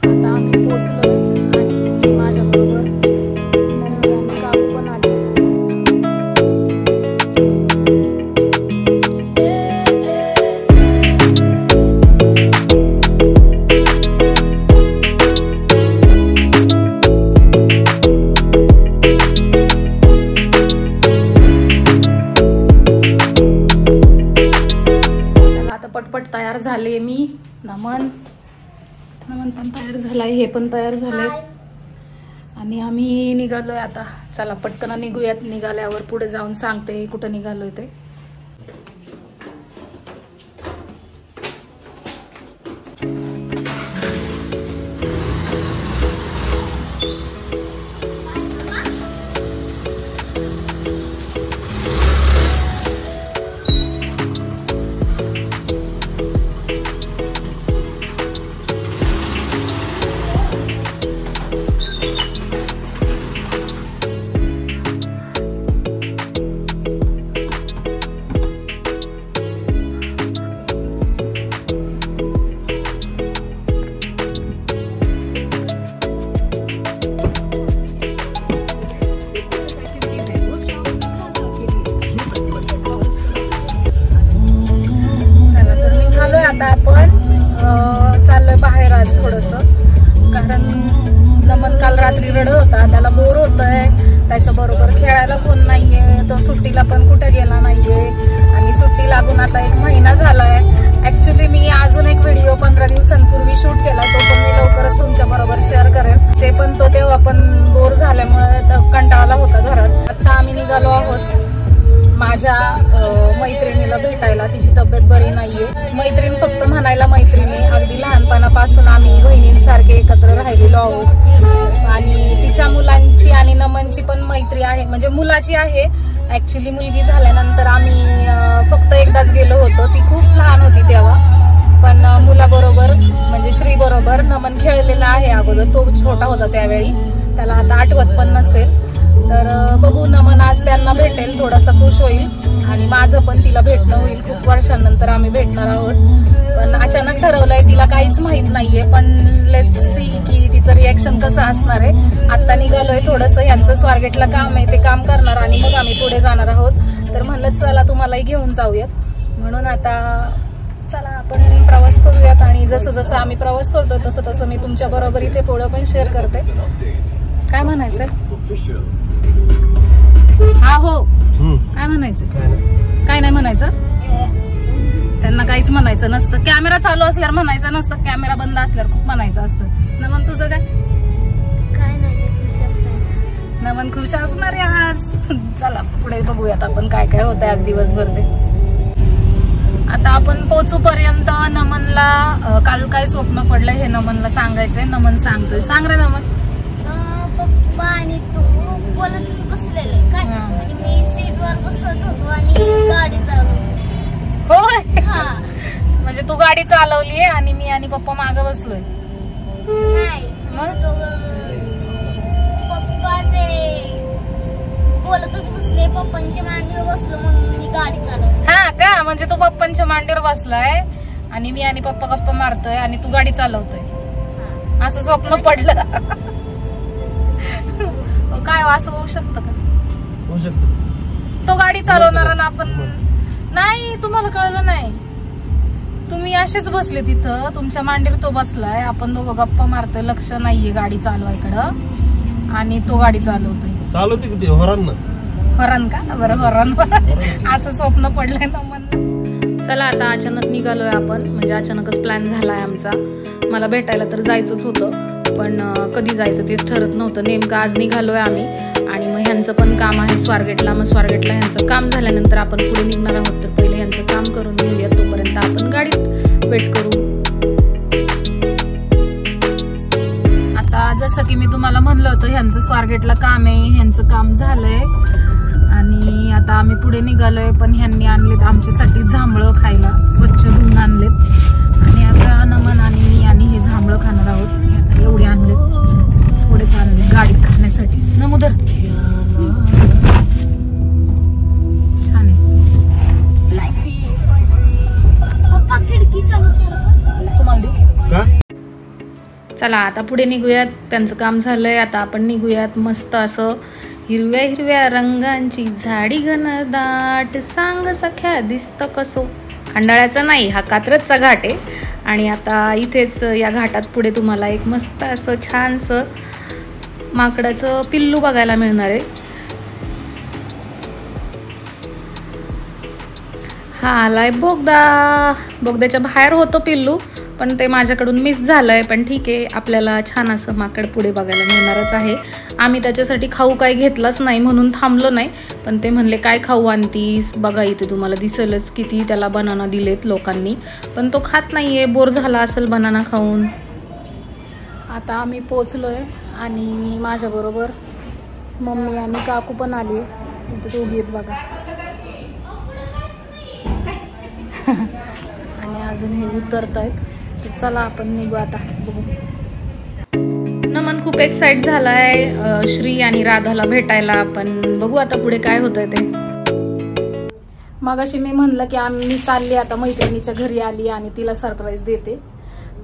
आता आम्ही पोहोचलो आणि माझ्याबरोबर काकू पण आले. पटपट तयार झाले मी. नमन पण तयार झालाय, हे पण तयार झाले आणि आम्ही निघालोय आता. चला पटकन निघूयात. निघाल्यावर पुढे जाऊन सांगते कुठं निघालोय ते. आता आपण चाललोय बाहेर आज थोडस, कारण नमन काल रात्री रडत होता, त्याला बोर होतंय, त्याच्या बरोबर खेळायला कोण नाहीये, तो सुट्टीला पण कुठे गेला नाहीये आणि सुट्टी लागून आता 1 महिना झालाय. ऍक्च्युली मी अजून एक व्हिडिओ 15 दिवसांपूर्वी शूट केला, तो पण मी लवकरच तुमच्या बरोबर शेअर करेन. ते पण तो तेव्हा पण बोर झाल्यामुळे कंटाळला होता घरात. आता आम्ही निघालो आहोत माझ्या मैत्रिणीला भेटायला. तिची तब्येत बरी नाहीये. मैत्रीण फक्त म्हणायला मैत्रिणी, अगदी लहानपणापासून आम्ही बहिणींसारखे एकत्र राहिलेलो आहोत आणि तिच्या मुलांची आणि नमनची पण मैत्री आहे, म्हणजे मुलाची आहे. ऍक्च्युली मुलगी झाल्यानंतर आम्ही फक्त एकदाच गेलो होतो, ती खूप लहान होती तेव्हा, पण मुलाबरोबर म्हणजे श्री बरोबर नमन खेळलेला आहे अगोदर. तो छोटा होता त्यावेळी, त्याला आता आठवत पण नसेल. तर बघू, नमन आज त्यांना भेटेल, थोडासा खुश होईल आणि माझं पण तिला भेटणं होईल. खूप वर्षांनंतर आम्ही भेटणार आहोत, पण अचानक ठरवलंय, तिला काहीच माहित नाहीये. पण लेट्स सी की तिचं रिॲक्शन कसं असणार आहे. आता निघालोय थोडंसं, यांचं स्वारगेटला काम आहे, ते काम करणार आणि मग आम्ही पुढे जाणार आहोत. तर म्हणलं चला तुम्हालाही घेऊन जाऊयात, म्हणून आता चला आपण प्रवास करूयात. आणि जसं जसं आम्ही प्रवास करतोय तसं तसं मी तुमच्या बरोबर इथे पुढं पण शेअर करते. काय म्हणायचंय? हा हो, काय म्हणायचं? काय नाही म्हणायचं, त्यांना काहीच म्हणायचं नसतं. कॅमेरा चालू असल्यावर म्हणायचं नसतं, कॅमेरा बंद असल्यावर खूप म्हणायचं असतं. नमन तुझं काय? नमन खुश असणार आहे आज. चला पुढे बघूयात आपण काय काय होतंय आज दिवसभर ते. आता आपण पोहोचूपर्यंत नमनला काल काय स्वप्न पडलं हे नमनला सांगायचंय. नमन सांगतोय, सांग रे नमन. पप्पा आणि तू बोलतच बसलेले काय, आणि मी सीटवर बसत होतो आणि गाडी चालवली. होय, म्हणजे तू गाडी चालवली आणि मी आणि पप्पा मागे बसलोय. नाही, मग पप्पा ते बोलतच बसले, पप्पांच्या मांडीवर बसलो, मग मी गाडी चालवली. हा का, म्हणजे तू पप्पांच्या मांडीवर बसलाय आणि मी आणि पप्पा गप्पा मारतोय आणि तू गाडी चालवतोय, असं स्वप्न पडलं. काय असं होऊ शकतं का? होऊ शकतं. तो गाडी चालवणार ना आपण नाही, तुम्हाला कळलं नाही. तुम्ही असेच बसले तिथं, तुमच्या मांडीवर तो बसलाय, आपण दोघं गप्पा मारतोय, लक्ष नाहीये गाडी चालवायकडं आणि तो गाडी चालवतोय. चालवते किती हरण ना, हरण का बरं, हरण असं स्वप्न पडलंय ना मन. चला आता अचानक निघालोय आपण, म्हणजे अचानकच प्लॅन झालाय आमचा. मला भेटायला तर जायचंच होतं, पण कधी जायचं तेच ठरत नव्हतं. नेमकं आज निघालोय आम्ही आणि मग ह्यांचं पण काम आहे स्वारगेटला. मग स्वारगेटला ह्यांचं काम झाल्यानंतर आपण पुढे निघणार आहोत. तर पहिले ह्यांचं काम करून घेऊया, तोपर्यंत आपण गाडीत वेट करू. आता जसं की मी तुम्हाला म्हणलं होतं, ह्यांचं स्वारगेटला काम आहे, ह्यांचं काम झालंय आणि आता आम्ही पुढे निघालोय. पण ह्यांनी आणलेत आमच्यासाठी जांभळं खायला, स्वच्छ धुवून आणलेत आणि आता नमन आणि मी आणि हे जांभळं खाणार आहोत. एवढे आणलेत, थोडेच आणले गाडीत खाण्यासाठी. नमुदर छान आहे. पप्पा खिडकी चालू कर, तुम्हाला देऊ का? चला आता पुढे निघूयात, त्यांचं काम झालंय. आता आपण निघूयात. मस्त असं हिरव्या हिरव्या रंगांची झाडी घनदाट, सांग सख्या दिसतं कसो. खंडाळ्याचा नाही, हा कात्रजचा घाट आहे. आणि आता इथेच या घाटात पुढे तुम्हाला एक मस्त असं छानसं माकडाचं पिल्लू बघायला मिळणार आहे. हा आलाय बोगदा. बोगद्याच्या बाहेर होतं पिल्लू, पण ते माझ्याकडून मिस झालंय. पण ठीक आहे, आपल्याला छान असं माकड पुढे बघायला मिळणारच आहे. आम्ही त्याच्यासाठी खाऊ काय घेतलाच नाही म्हणून थांबलो नाही. पण ते म्हणले काय खाऊ आणतीस, बघा इथे तुम्हाला दिसेलच किती त्याला बनाना दिलेत लोकांनी. पण तो खात नाहीये, बोर झाला असेल बनाना खाऊन. आता आम्ही पोचलोय आणि माझ्याबरोबर मम्मी आणि काकू पण आली. इथे दोघी आहेत बघा. आणि अजून हे उतरत आहेत. तर चला आपण निघू आता. बघू. नमन खूप एक्साइट झालाय श्री आणि राधाला भेटायला. पण बघू आता पुढे काय होतंय ते. मगाशी मी म्हणलं की मी चालली आता मैत्रिणीच्या घरी आली आणि तिला सरप्राईज देते.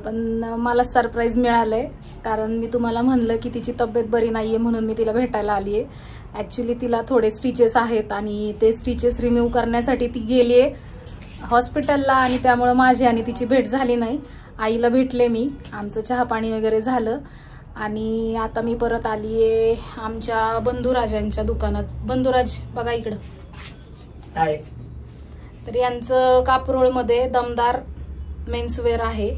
पण मला सरप्राईज मिळालंय, कारण मी तुम्हाला म्हणलं की तिची तब्येत बरी नाहीये म्हणून मी तिला भेटायला आली आहे. ॲक्च्युली तिला थोडे स्टिचेस आहेत आणि ते स्टिचेस रिमूव्ह करण्यासाठी ती गेली आहे हॉस्पिटलला. आणि त्यामुळे माझी आणि तिची भेट झाली नाही. आईला भेटले मी, आमचं चहा पाणी वगैरे झालं. आणि आता मी परत आली आहे आमच्या बंधुराजांच्या दुकानात. बंधुराज बघा इकडं. तर यांचं कापरोळमध्ये दमदार मेन्सवेअर आहे.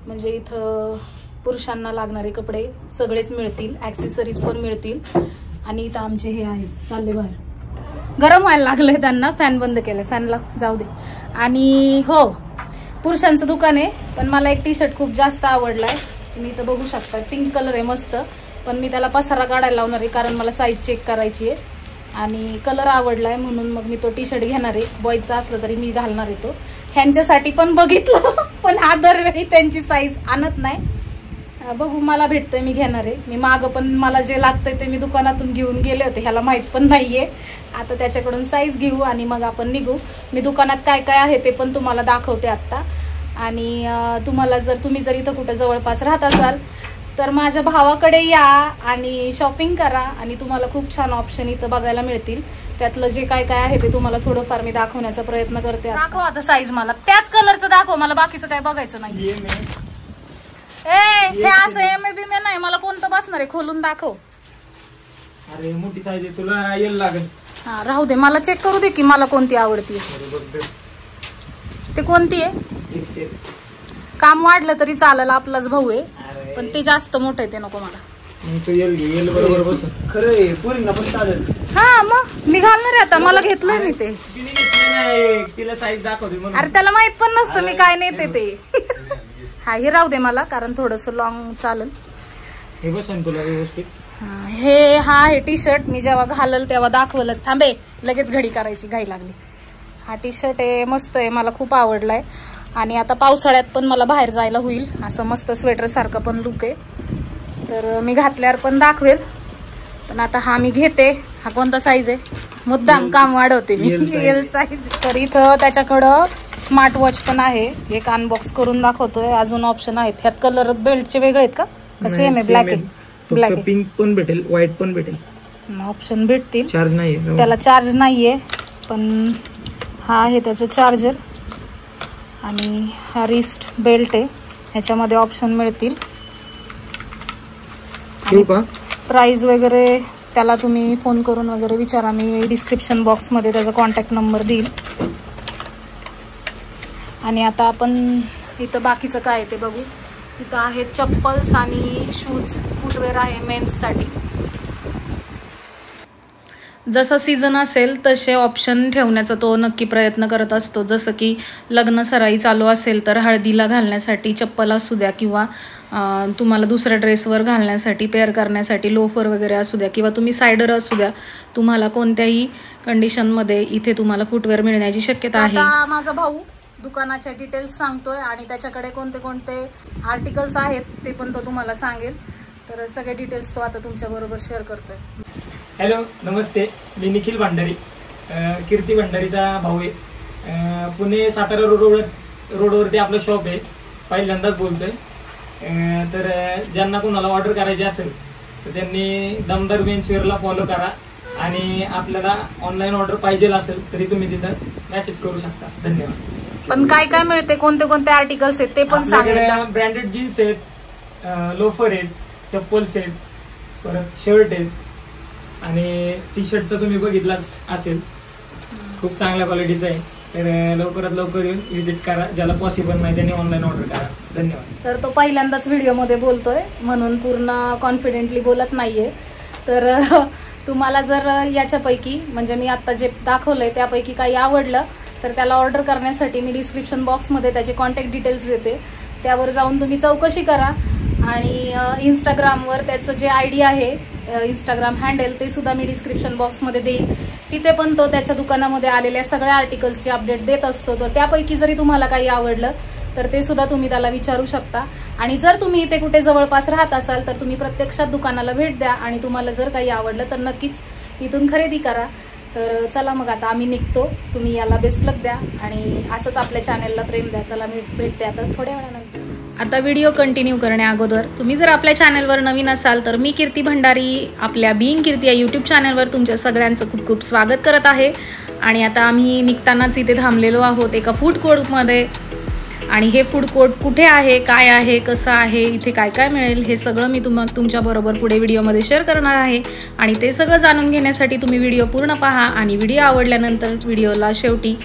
म्हणजे इथं पुरुषांना लागणारे कपडे सगळेच मिळतील, ॲक्सेसरीज पण मिळतील. आणि इथं आमचे हे आहेत चालले बाहेर. गरम व्हायला लागलंय त्यांना, फॅन बंद केलाय. फॅनला जाऊ दे. आणि हो, पुरुषांचं दुकान आहे. पण मला एक टी शर्ट खूप जास्त आवडलाय. तुम्ही इथं बघू शकता, पिंक कलर आहे मस्त. पण मी त्याला पसारा काढायला लावणार आहे, कारण मला साईज चेक करायची आहे. आणि कलर आवडलाय म्हणून मग मी तो टी शर्ट घेणार आहे. बॉयचा असलं तरी मी घालणार आहे तो. ह्यांच्यासाठी पण बघितलं, पण हा दरवेळी त्यांची साईज आणत नाही. बघू, मला भेटतोय मी घेणार आहे. मी मागं पण मला जे लागतंय ते मी दुकानातून घेऊन गेले होते, ह्याला माहीत पण नाहीये. आता त्याच्याकडून साईज घेऊ आणि मग आपण निघू. मी दुकानात काय काय आहे ते पण तुम्हाला दाखवते आत्ता. आणि तुम्हाला तुम्ही जर इथं कुठं जवळपास राहत असाल तर माझ्या भावाकडे या आणि शॉपिंग करा. आणि तुम्हाला खूप छान ऑप्शन इथं बघायला मिळतील. त्यातलं जे काय काय आहे ते तुम्हाला थोडंफार मी दाखवण्याचा प्रयत्न करते. दाखव आता साईज, मला त्याच कलरचं दाखव, मला बाकीचं काय बघायचं नाही. हे असं एम नाही, मला कोणतं बसणार आहे खोलून दाखव. अरे मोठी साईज आहे, तुला येईल लागेल. हा राहू दे, मला चेक करू दे की मला कोणती आवडती. ते कोणती आहे? काम वाढलं तरी चालेल, आपलाच भाऊ आहे. पण ते जास्त मोठं आहे, ते नको मला. हा मग मी घालणार आहे आता, मला घेतलंय मी ते. तिला साईज दाखवते. अरे त्याला माहित पण नसतं मी काय नेते ते. हा हे राहू दे मला, कारण थोडस लॉंग चालेल. हे बसन तुला व्यवस्थित. हे हा हे टी शर्ट मी जेव्हा घालल तेव्हा दाखवलंच. थांबे, लगेच घडी करायची घाई लागली. हा टी शर्ट आहे, मस्त आहे, मला खूप आवडलाय. आणि आता पावसाळ्यात पण मला बाहेर जायला होईल, असं मस्त स्वेटर सारखं पण लुक आहे. तर मी घातल्यावर पण दाखवेल. पण आता हा मी घेते. हा कोणता साईज आहे? मुद्दाम काम वाढवते मी, एल साईज. तर इथं त्याच्याकडं स्मार्ट वॉच पण आहे. एक अनबॉक्स करून दाखवतोय. अजून ऑप्शन आहेत. ह्यात कलर बेल्टचे वेगळे आहेत का? सेम आहे, ब्लॅक आहे. ब्लॅक आहे. पिंक पण भेटेल, व्हाईट पण भेटेल. ऑप्शन भेटतील. चार्ज नाहीये त्याला, चार्ज नाहीये. पण हा आहे त्याचं चार्जर. आणि हा रिस्ट बेल्ट आहे. ह्याच्यामध्ये ऑप्शन मिळतील. प्राइस वगैरे त्याला तुम्ही फोन करून वगैरे विचारा. मी डिस्क्रिप्शन बॉक्समध्ये त्याचा कॉन्टॅक्ट नंबर देईल. आणि आता आपण इथं बाकीचं काय आहे ते बघू. इथं आहेत चप्पल्स आणि शूज, फुटवेअर आहे मेन्ससाठी. जसा सीझन असेल तसे ऑप्शन ठेवण्याचा तो नक्की प्रयत्न करत असतो. जसं की लग्न सराई चालू असेल तर हळदीला घालण्यासाठी चप्पल असू द्या, किंवा तुम्हाला दुसऱ्या ड्रेसवर घालण्यासाठी पेअर करण्यासाठी लोफर वगैरे असू द्या, किंवा तुम्ही सायडर असू द्या, तुम्हाला कोणत्याही कंडिशनमध्ये इथे तुम्हाला फुटवेअर मिळण्याची शक्यता आहे. माझा भाऊ दुकानाच्या डिटेल्स सांगतोय आणि त्याच्याकडे कोणते कोणते आर्टिकल्स आहेत ते पण तो तुम्हाला सांगेल. तर सगळे डिटेल्स तो आता तुमच्या बरोबर शेअर करतोय. हॅलो, नमस्ते. मी निखिल भंडारी, कीर्ती भंडारीचा भाऊ आहे. पुणे सातारा रोडवरती आपलं शॉप आहे. पहिल्यांदाच बोलतोय. तर ज्यांना कोणाला ऑर्डर करायची असेल तर त्यांनी दमदार मेन्सवेअरला फॉलो करा आणि आपल्याला ऑनलाईन ऑर्डर पाहिजे असेल तरी तुम्ही तिथं मेसेज करू शकता. धन्यवाद. पण काय काय मिळते, कोणते कोणते आर्टिकल्स आहेत ते पण सांगा. ब्रँडेड जीन्स आहेत, लोफर आहेत, चप्पल्स आहेत, परत शर्ट आहेत आणि टी शर्ट तर तुम्ही बघितलाच असेल, खूप चांगल्या क्वालिटीचं आहे. तर लवकरात लवकर येऊन व्हिजिट करा. ज्याला पॉसिबल नाही त्यांनी ऑनलाईन ऑर्डर करा. धन्यवाद. तर तो पहिल्यांदाच व्हिडिओमध्ये बोलतोय म्हणून पूर्ण कॉन्फिडेंटली बोलत नाहीये. तर तुम्हाला जर याच्यापैकी म्हणजे मी आता जे दाखवलंय त्यापैकी काही आवडलं तर त्याला ऑर्डर करण्यासाठी मी डिस्क्रिप्शन बॉक्समध्ये त्याचे कॉन्टॅक्ट डिटेल्स देते, त्यावर जाऊन तुम्ही चौकशी करा. आणि इंस्टाग्रामवर त्याचं जे ID आहे, इंस्टाग्राम हँडल, ते सुद्धा मी डिस्क्रिप्शन बॉक्समध्ये देईन. तिथे पण तो त्याच्या दुकानामध्ये आलेल्या सगळ्या आर्टिकल्सची अपडेट देत असतो. तर त्यापैकी जरी तुम्हाला काही आवडलं तर ते सुद्धा तुम्ही त्याला विचारू शकता. आणि जर तुम्ही इथे कुठे जवळपास राहत असाल तर तुम्ही प्रत्यक्षात दुकानाला भेट द्या आणि तुम्हाला जर काही आवडलं तर नक्कीच इथून खरेदी करा. तर चला मग आता आम्ही निघतो. तुम्ही याला बेस्ट लक द्या आणि असंच आपल्या चॅनलला प्रेम द्या. चला मी भेटते आता थोड्या वेळानंतर. आता व्हिडिओ कंटिन्यू करण्या अगोदर तुम्ही जर आपल्या चॅनलवर नवीन असाल तर मी कीर्ती भंडारी आपल्या बीइंग कीर्ती या यूट्यूब चॅनलवर तुमच्या सगळ्यांचं खूप खूप स्वागत करत आहे. आणि आता आम्ही निघतानाच इथे थांबलेलो आहोत एका फूड कोर्टमध्ये. आणि हे फूड कोर्ट कुठे आहे, काय आहे, कसं आहे, इथे काय काय मिळेल हे सगळं मी तुमच्याबरोबर पुढे व्हिडिओमध्ये शेअर करणार आहे. आणि ते सगळं जाणून घेण्यासाठी तुम्ही व्हिडिओ पूर्ण पहा आणि व्हिडिओ आवडल्यानंतर व्हिडिओला शेवटी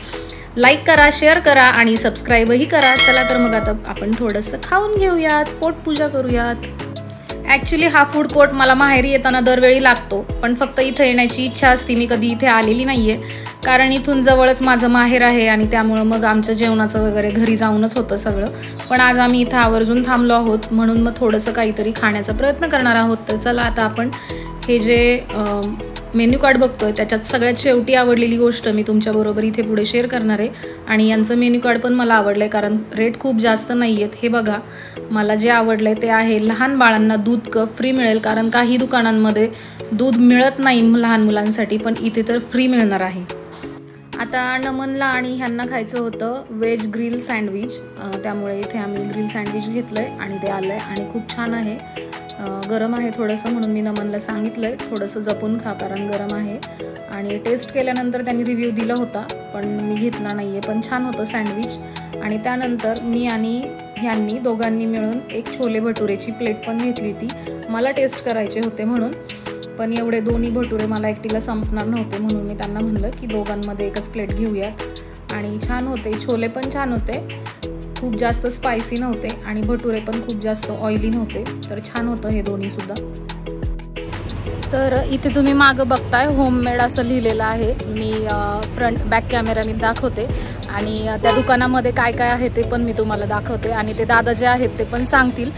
लाईक करा, शेअर करा आणि सबस्क्राईबही करा. चला तर मग आता आपण थोडंसं खाऊन घेऊयात, पोटपूजा करूयात. ॲक्च्युली हा फूड कोर्ट मला माहेरी येताना दरवेळी लागतो, पण फक्त इथं येण्याची इच्छा असते. मी कधी इथे आलेली नाही आहे कारण इथून जवळच माझं माहेर आहे आणि त्यामुळं मग आमचं जेवणाचं वगैरे घरी जाऊनच होतं सगळं. पण आज आम्ही इथं आवर्जून थांबलो आहोत म्हणून मग थोडंसं काहीतरी खाण्याचा प्रयत्न करणार आहोत. तर चला आता आपण हे जे मेन्यू कार्ड बघतोय त्याच्यात सगळ्यात शेवटी आवडलेली गोष्ट मी तुमच्याबरोबर इथे पुढे शेअर करणार आहे. आणि यांचं मेन्यू कार्ड पण मला आवडलं आहे कारण रेट खूप जास्त नाही आहेत. हे बघा, मला जे आवडलं आहे ते आहे लहान बाळांना दूध कप फ्री मिळेल, कारण काही दुकानांमध्ये दूध मिळत नाही लहान मुलांसाठी, पण इथे तर फ्री मिळणार आहे. आता नमनला आणि ह्यांना खायचं होतं व्हेज ग्रिल सँडविच, त्यामुळे इथे आम्ही ग्रिल सँडविच घेतलं आहे आणि ते आलं आहे आणि खूप छान आहे. गरम आहे थोडंसं म्हणून मी नमनला सांगितलं आहे थोडंसं जपून खा कारण गरम आहे. आणि टेस्ट केल्यानंतर त्यांनी रिव्ह्यू दिला होता पण मी घेतला नाही आहे, पण छान होतं सँडविच. आणि त्यानंतर मी आणि ह्यांनी दोघांनी मिळून एक छोले भटुरेची प्लेट पण घेतली. ती मला टेस्ट करायचे होते म्हणून, पण एवढे दोन्ही भटुरे मला एकटीला संपणार नव्हते म्हणून मी त्यांना म्हणलं की दोघांमध्ये एकच प्लेट घेऊयात. आणि छान होते, छोले पण छान होते, खूप जास्त स्पायसी नव्हते आणि भटुरे पण खूप जास्त ऑइली नव्हते, तर छान होतं हे दोन्ही सुद्धा. तर इथे तुम्ही मागं बघताय होममेड असं लिहिलेलं आहे. मी फ्रंट बॅक कॅमेराने दाखवते आणि त्या दुकानामध्ये काय काय आहे ते पण मी तुम्हाला दाखवते. आणि ते दादा जे आहेत ते पण सांगतील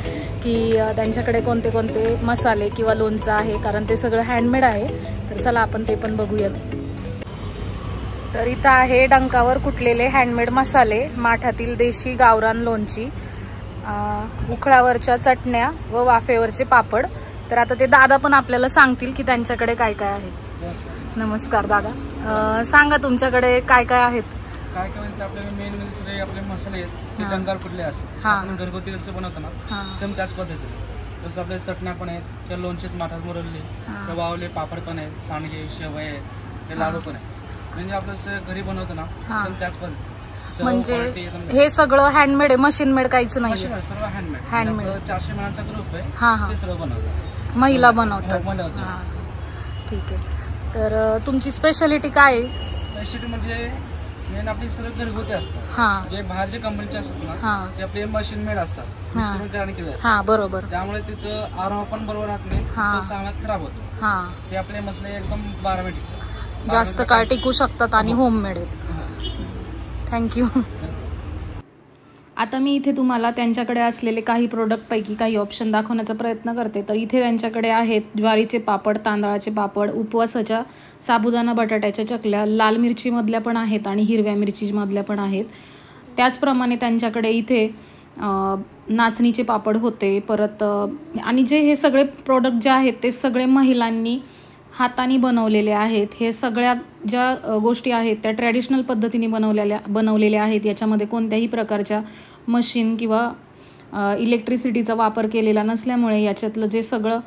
की त्यांच्याकडे कोणते कोणते मसाले किंवा लोणचं आहे, कारण ते सगळं हँडमेड आहे. तर चला आपण ते पण बघूयात. तर इथं आहे डंकावर कुटलेले हँडमेड मसाले, माठातील देशी गावरान लोणची, उखळावरच्या चटण्या व वाफेवरचे पापड. तर आता ते दादा पण आपल्याला सांगतील की त्यांच्याकडे काय काय आहे. नमस्कार दादा, सांगा तुमच्याकडे काय काय आहेत. काय काय म्हणजे आपल्याला मेन म्हणजे सगळे आपले मसाले आहेत ते डंगार कुठले असतात, आपण घरगुती जसं बनवतो ना सेम त्याच पद्धतीने. जसं आपल्या चटण्या पण आहेत, त्या लोणचेत माठात मुरवले, त्या वावले पापड पण आहेत, सांडगे शेवय आहेत, ते लाडू पण आहेत. म्हणजे आपलं घरी बनवतो ना सेम त्याच पद्धतीने. म्हणजे हे सगळं हँडमेड आहे, मशीन मेड काहीच नाही. सर्व हँडमेड. 400 जणांचा ग्रुप आहे, ते सर्व बनवतात, महिला बनवतात. ठीक आहे. तर तुमची स्पेशालिटी काय आहे. स्पेशालिटी म्हणजे मेन आपली सगळं घरगुती असतात. जे बाहेर जे कंपनीचे असतात ना ते आपले मशीन मेड असतात, मिक्सर केले असतात. बरोबर. त्यामुळे तिचं आराम पण बरोबर राहत नाही, सामान खराब होतो. ते आपले मसाले एकदम 12 मिनिट जास्त काळ टिकू शकतात आणि होममेड आहेत. थँक्यू. आता मी इथे तुम्हाला त्यांच्याकडे असलेले काही प्रोडक्टपैकी काही ऑप्शन दाखवण्याचा प्रयत्न करते. तर इथे त्यांच्याकडे आहेत ज्वारीचे पापड, तांदळाचे पापड, उपवासाच्या साबुदाणा बटाट्याच्या चकल्या, लाल मिरचीमधल्या पण आहेत आणि हिरव्या मिरचीमधल्या पण आहेत. त्याचप्रमाणे त्यांच्याकडे इथे नाचणीचे पापड होते परत. आणि जे हे सगळे प्रोडक्ट जे आहेत ते सगळे महिलांनी हाताने बनवलेले आहेत. हे सगळ्या ज्या गोष्टी आहेत त्या ट्रॅडिशनल पद्धतीने बनवलेल्या आहेत. याच्यामध्ये कोणत्याही प्रकारच्या मशीन किंवा इलेक्ट्रिसिटीचा वापर केलेला नसल्यामुळे याच्यातलं जे सगळं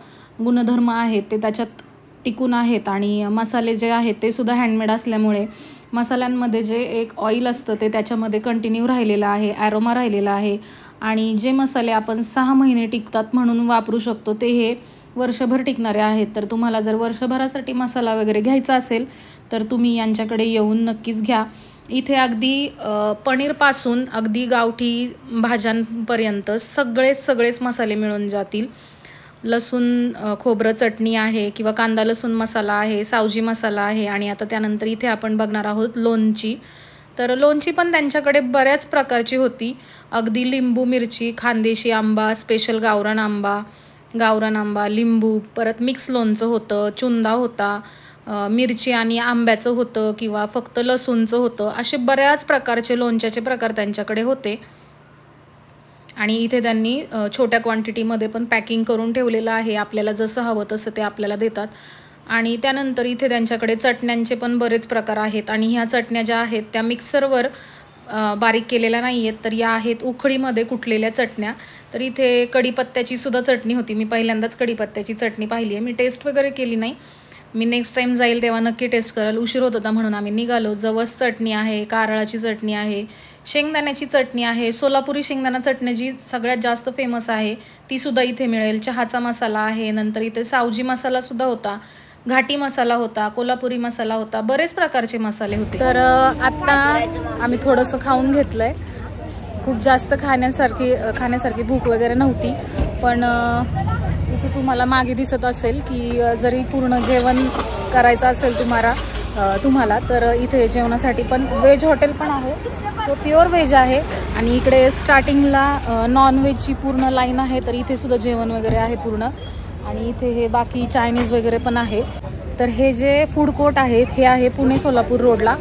गुणधर्म आहेत ते त्याच्यात टिकून आहेत. आणि मसाले जे आहेत ते सुद्धा हँडमेड असल्यामुळे मसाल्यांमध्ये जे एक ऑइल असतं ते त्याच्यामध्ये कंटिन्यू राहिलेलं आहे, ॲरोमा राहिलेला आहे. आणि जे मसाले आपण 6 महिने टिकतात म्हणून वापरू शकतो ते हे वर्षभर टिकणारे आहेत. तर तुम्हाला जर वर्षभरासाठी मसाला वगैरे घ्यायचा असेल तर तुम्ही यांच्याकडे येऊन नक्कीच घ्या. इथे अगदी पनीरपासून अगदी गावठी भाज्यांपर्यंत सगळेच मसाले मिळून जातील. लसूण खोबरं चटणी आहे किंवा कांदा लसूण मसाला आहे, सावजी मसाला आहे. आणि आता त्यानंतर इथे आपण बघणार आहोत लोणची. तर लोणची पण त्यांच्याकडे बऱ्याच प्रकारची होती. अगदी लिंबू मिरची, खानदेशी आंबा, स्पेशल गावरान आंबा, लिंबू, परत मिक्स लोणचं होतं, चुंदा होता, मिरची आणि आंब्याचं होतं किंवा फक्त लसूणचं होतं. असे बऱ्याच प्रकारचे लोणच्याचे प्रकार त्यांच्याकडे होते. आणि इथे त्यांनी छोट्या क्वांटिटीमध्ये पण पॅकिंग करून ठेवलेलं आहे. आपल्याला जसं हवं तसं ते आपल्याला देतात. आणि त्यानंतर इथे त्यांच्याकडे चटण्यांचे पण बरेच प्रकार आहेत. आणि ह्या चटण्या ज्या आहेत त्या मिक्सरवर बारीक केलेल्या नाही आहेत, तर या आहेत उखळीमध्ये कुटलेल्या चटण्या. तर इथे कढीपत्त्याची सुद्धा चटणी होती. मी पहिल्यांदाच कढीपत्त्याची चटणी पाहिली आहे. मी टेस्ट वगैरे केली नाही. मी नेक्स्ट टाईम जाईल तेव्हा नक्की टेस्ट कराल. उशीर होत होता म्हणून आम्ही निघालो. जवस चटणी आहे, कारळाची चटणी आहे, शेंगदाण्याची चटणी आहे. सोलापुरी शेंगदाणा चटणी जी सगळ्यात जास्त फेमस आहे ती सुद्धा इथे मिळेल. चहाचा मसाला आहे. नंतर इथे सावजी मसालासुद्धा होता, घाटी मसाला होता, कोल्हापुरी मसाला होता, बरेच प्रकारचे मसाले होते. तर आत्ता आम्ही थोडंसं खाऊन घेतलं आहे. खूप जास्त खाण्यासारखी भूक वगैरे नव्हती. पण इथे तुम्हाला मागे दिसत असेल की जरी पूर्ण जेवण करायचं असेल तुम्हाला तर इथे जेवणासाठी पण व्हेज हॉटेल पण आहे. तो प्युअर व्हेज आहे. आणि इकडे स्टार्टिंगला नॉन व्हेजची पूर्ण लाईन आहे. तर इथे सुद्धा जेवण वगैरे आहे पूर्ण. आणि इथे हे बाकी चायनीज वगैरे पण आहे. तर हे जे फूड कोर्ट आहे हे आहे पुणे सोलापूर रोडला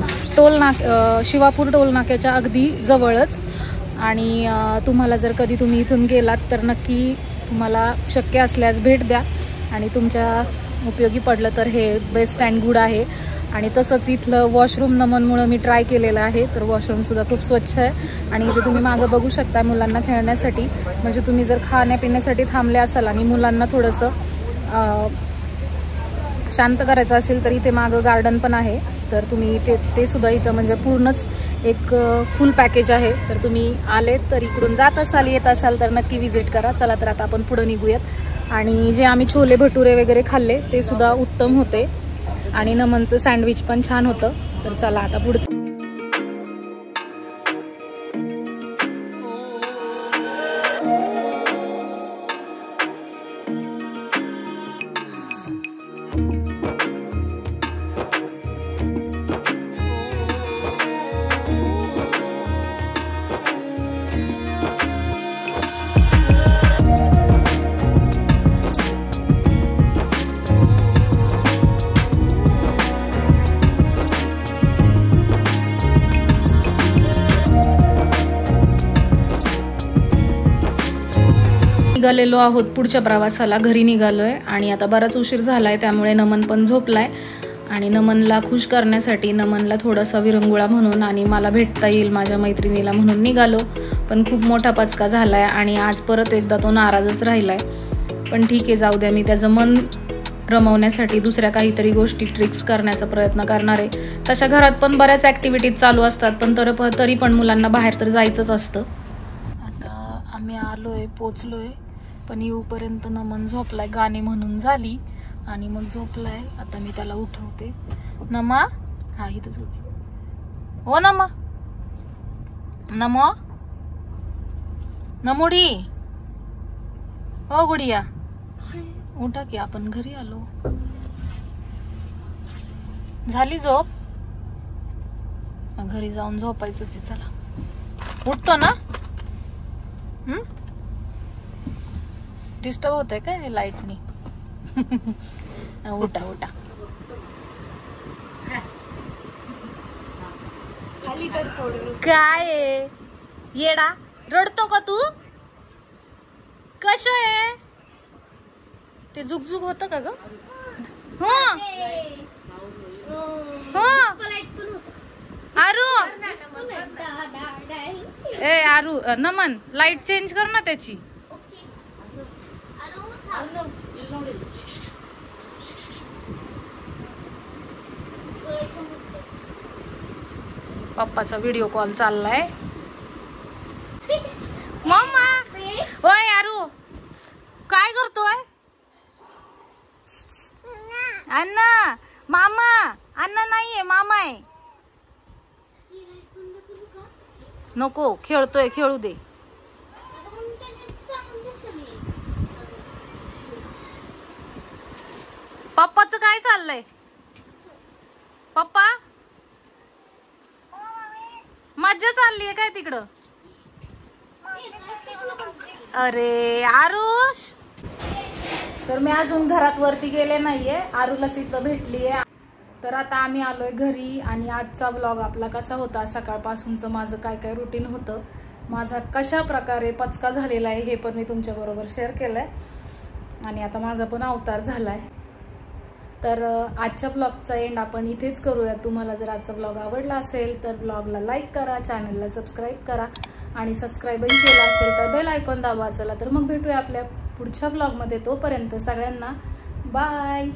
शिवापूर टोल नाक्याच्या अगदी जवळच. आणि तुम्हाला जर कधी तुम्ही इथून गेलात तर नक्की तुम्हाला शक्य असल्यास भेट द्या. आणि तुमच्या उपयोगी पडलं तर हे बेस्ट अँड गुड आहे. आणि तसंच इथलं वॉशरूम नमनमुळं मी ट्राय केलेलं आहे. तर वॉशरूमसुद्धा खूप स्वच्छ आहे. आणि इथे तुम्ही मागं बघू शकता मुलांना खेळण्यासाठी. म्हणजे तुम्ही जर खाण्यापिण्यासाठी थांबले असाल आणि मुलांना थोडंसं शांत करायचं असेल तर इथे मागं गार्डन पण आहे. तर तुम्ही ते सुद्धा इथं म्हणजे पूर्णच एक फुल पॅकेज आहे. तर तुम्ही आले तर इकडून जात असाल येत असाल तर नक्की विजिट करा. चला तर आता आपण पुढं निघूयात. आणि जे आम्ही छोले भटुरे वगैरे खाल्ले ते सुद्धा उत्तम होते. आणि नमनचं सँडविच पण छान होतं. तर चला आता पुढचं. निघालेलो आहोत पुढच्या प्रवासाला, घरी निघालोय. आणि आता बराच उशीर झालाय त्यामुळे नमन पण झोपलाय. आणि नमनला खुश करण्यासाठी नमनला थोडासा विरंगुळा म्हणून आणि मला भेटता येईल माझ्या मैत्रिणीला म्हणून निघालो. पण खूप मोठा पचका झालाय आणि आज परत एकदा तो नाराजच राहिलाय. पण ठीक आहे, जाऊ द्या. मी त्याचं मन रमवण्यासाठी दुसऱ्या काहीतरी गोष्टी ट्रिक्स करण्याचा प्रयत्न करणार आहे. तशा घरात पण बऱ्याच ॲक्टिव्हिटीज चालू असतात. पण तरी पण मुलांना बाहेर तर जायचंच असतं. आता आम्ही आलोय, पोचलोय. पण येऊपर्यंत नमन झोपलाय. गाणी म्हणून झाली आणि मग झोपलाय. आता मी त्याला उठवते. नमा, हा इथं झोप. हो नमा, नमो नमुडी, हो गुडिया, उठा की आपण घरी आलो. झाली झोप? घरी जाऊन झोपायचंच आहे. चला उठतो ना. डिस्टर्ब होतंय काय लाईटनी? उठा उठा. काय येडा, रडतो का तू? कश आहे ते? झुकझुक होतं का ग? आरू ए आरू नमन लाईट चेंज कर ना त्याची. पप्पाचा व्हिडिओ कॉल चाललाय. मम्मा ओय आरू काय करतोय? अण्णा मामा अण्णा नाहीये मामा आहे. नको खेळतोय खेळू दे. पप्पाचं काय चाललंय? पप्पा मज्जा चालली आहे काय तिकडं? अरे आरुष तर मी अजून घरात वरती गेले नाहीये. आरूलाच इथं भेटलीये. तर आता आम्ही आलोय घरी आणि आजचा ब्लॉग आपला कसा होता, सकाळपासूनचं माझं काय काय रुटीन होतं, माझा कशा प्रकारे पचका झालेला आहे हे पण मी तुमच्या बरोबर शेअर केलंय. आणि आता माझा पण अवतार झालाय. तर आजच्या ब्लॉगचा एंड आपण इथेच करूया. तुम्हाला जर आजचा ब्लॉग आवडला असेल तर ब्लॉगला लाईक करा, चॅनलला सबस्क्राईब करा आणि सबस्क्राईबही केला असेल तर बेल आयकॉन दाबा. चला तर मग भेटूया आपल्या पुढच्या ब्लॉगमध्ये. तोपर्यंत सगळ्यांना बाय.